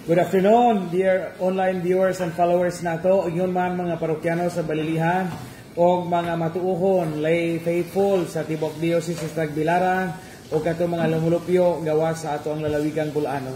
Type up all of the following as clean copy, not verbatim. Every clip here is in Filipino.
Good afternoon, dear online viewers and followers nato. Ingon man mga parokyano sa Balilihan o mga matuuhon, lay faithful sa Tibok Diocese sa Tagbilaran o kato mga lumulupyo gawas sa ato ang lalawigang Bulanon.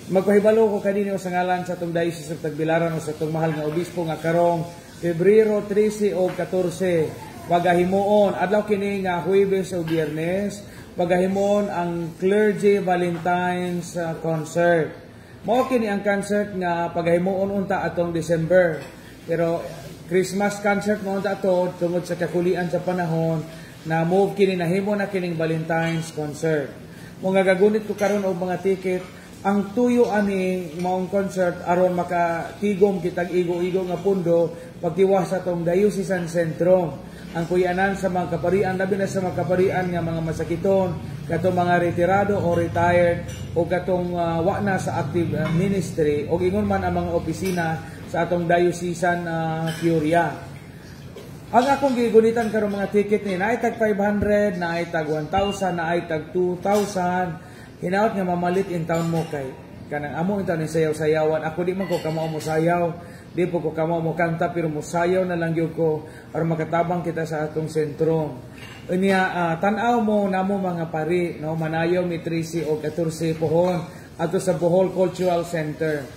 Magpahibalo ko kanino sa ngalan sa itong Diocese sa Tagbilaran o sa itong mahal nga obispo nga karong Pebrero 13 o 14. Pagahimuon, adlaw kini nga Huwebes o Biyernes, pagahimuon ang Clergy Valentine's Concert. Mao kini ang concert nga pagahimuon unta atong December. Pero Christmas concert mo unta to tungod sa kakulian sa panahon na move kini nahimo na kining Valentine's concert. Mo nga gagunit ko karon og mga ticket ang tuyo ani maong concert aron makatigom kitag igo-igo nga pundo pagtiwas sa tong Diocesan Sentro. Ang kuyanan sa mga kaparian, labi na sa mga kaparian nga mga masakiton, katong mga retirado o retired, o katong wa na sa active ministry, o ingon man ang mga opisina sa atong diocesan Curia. Ang akong gigunitan karong mga ticket ni, naay tag 500, naay tag 1,000, naay tag 2,000, hinaot nga mamalit in town mo kay kanang amo in town ni sayaw-sayawan. Ako di man ko kamao mo sayaw. Di po ko kamo mo kanta pero musayaw na lang yun ko para makatabang kita sa atong sentro. Unya tanaw mo namo mga pari no manayaw mi 13 o 14 pohon ato sa Bohol Cultural Center.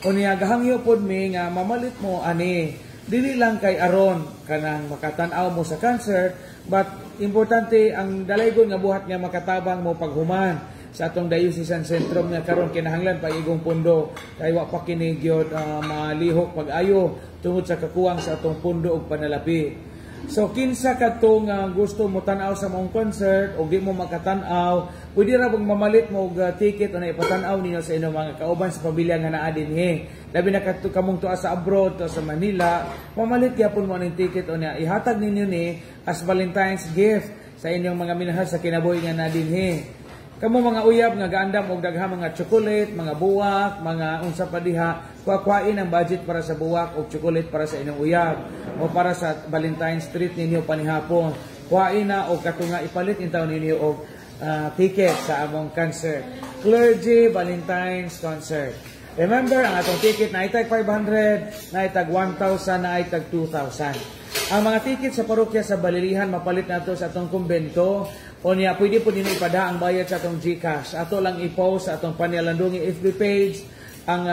Unya gahangyo pod mi nga mamalit mo ani dili lang kay aron kanang makatan-aw mo sa concert but importante ang dalaygon nga buhat nga makatabang mo paghuman sa atong Diocesan Sentrum nga karon kinahanglan pa igong pundo kay wa pa kini gyud malihok pag-ayo tungod sa kakuwang sa atong pundo ug panalapi. So kinsa kadtong gusto mo tan-aw sa mong concert o di mo makatan-aw, pwede ra bang mamalit mo og ticket o na ipatan-aw ninyo sa inyong mga kauban sa pamilya nga naa dinhi. Labi na kadto kamong tuwa sa abroad to sa Manila, mamalit gyapon mo ning ticket o na ihatag ninyo ni as Valentine's gift sa inyong mga minahal sa kinabuhi nga naa dinhi. Kamo mga uyab nga gaandam og daghang mga chocolate, mga buwak, mga unsa pa diha, kuha-kuhain ang budget para sa buwak o chocolate para sa inyong uyab o para sa Valentine's treat ninyo panihapon. Kuhain na og katunga ipalit intaw ninyo og ticket sa among concert. Clergy Valentine's Concert. Remember, ang atong ticket na itag 500, na itag 1,000, na itag 2,000. Ang mga ticket sa parokya sa Balilihan mapalit nato sa atong kumbento. O niya, pwede po din ipada ang bayad sa atong GCash. Ato lang i-post sa atong Panialandungi FB page, ang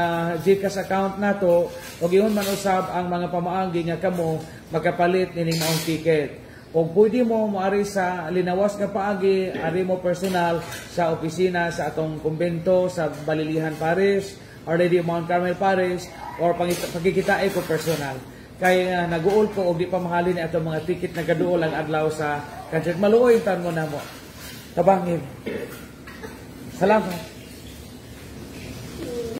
GCash account nato, o giyon man usab ang mga pamaanggi nga kamo magkapalit nining maong ticket. O pwede mo maari sa linawas nga paagi, ari mo personal sa opisina sa atong kumbento sa Balilihan Parish, or Lady Mount Carmel Parish, or pagkikitae ko personal. Kaya nag-uol ko o di pa mahalin itong mga ticket na gaduol ang adlaw sa concert. Maluoy yung mo na mo. Tabangin. Salamat.